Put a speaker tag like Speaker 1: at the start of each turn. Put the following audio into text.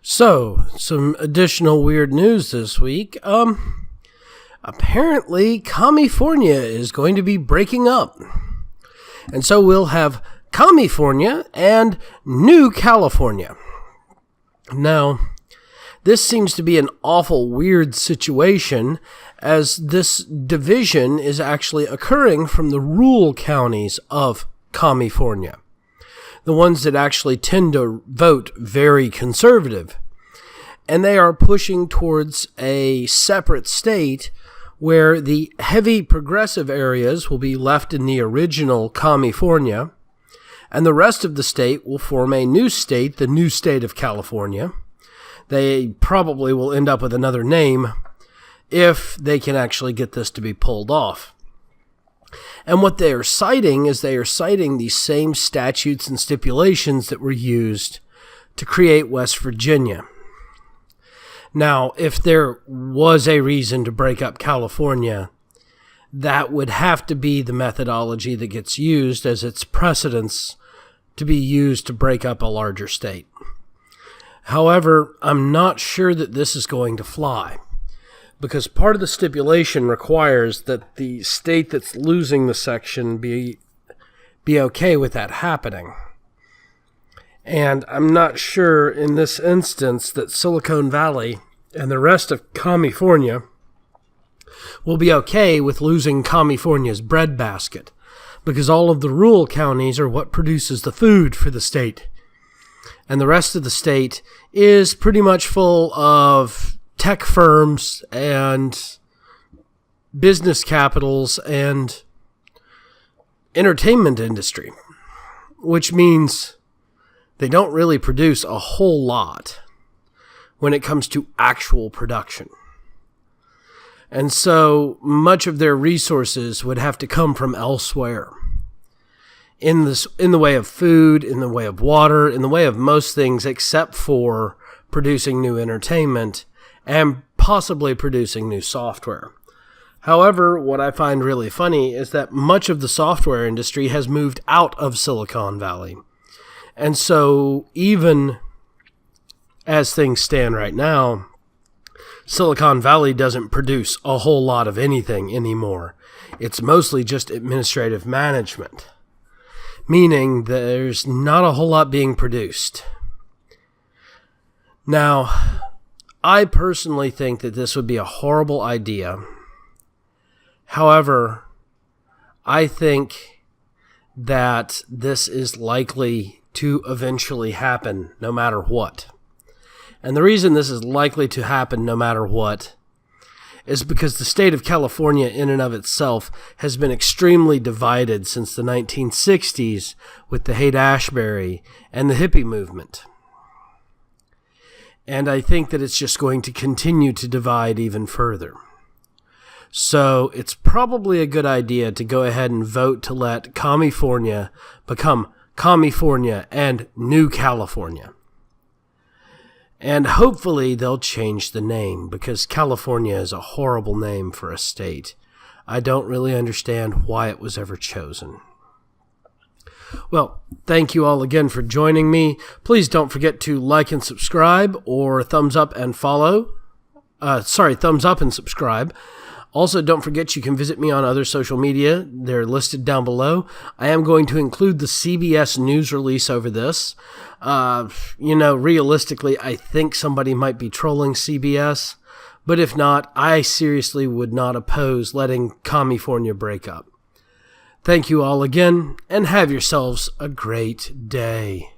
Speaker 1: So, some additional weird news this week. Apparently, Commiefornia is going to be breaking up. And so we'll have Commiefornia and New California. Now, this seems to be an awful weird situation, as this division is actually occurring from the rural counties of Commiefornia, the ones that actually tend to vote very conservative. And they are pushing towards a separate state where the heavy progressive areas will be left in the original Commiefornia, and the rest of the state will form a new state, the new state of California. They probably will end up with another name if they can actually get this to be pulled off. And what they are citing is they are citing these same statutes and stipulations that were used to create West Virginia. Now, if there was a reason to break up California, that would have to be the methodology that gets used as its precedence to be used to break up a larger state. However, I'm not sure that this is going to fly, because part of the stipulation requires that the state that's losing the section be okay with that happening. And I'm not sure in this instance that Silicon Valley and the rest of Commiefornia will be okay with losing Commiefornia's breadbasket, because all of the rural counties are what produces the food for the state. And the rest of the state is pretty much full of tech firms and business capitals and entertainment industry, which means they don't really produce a whole lot when it comes to actual production. And so much of their resources would have to come from elsewhere. In the way of food, in the way of water, in the way of most things except for producing new entertainment and possibly producing new software. However, what I find really funny is that much of the software industry has moved out of Silicon Valley. And so even as things stand right now, Silicon Valley doesn't produce a whole lot of anything anymore. It's mostly just administrative management, meaning there's not a whole lot being produced. Now, I personally think that this would be a horrible idea. However, I think that this is likely to eventually happen no matter what. And the reason this is likely to happen no matter what is because the state of California in and of itself has been extremely divided since the 1960s with the Haight-Ashbury and the hippie movement. And I think that it's just going to continue to divide even further. So it's probably a good idea to go ahead and vote to let Commiefornia become Commiefornia and New California. And hopefully they'll change the name, because California is a horrible name for a state. I don't really understand why it was ever chosen. Well, thank you all again for joining me. Please don't forget to like and subscribe, or thumbs up and follow. Thumbs up and subscribe. Also, don't forget you can visit me on other social media. They're listed down below. I am going to include the CBS News release over this. Realistically, I think somebody might be trolling CBS. But if not, I seriously would not oppose letting Commiefornia break up. Thank you all again, and have yourselves a great day.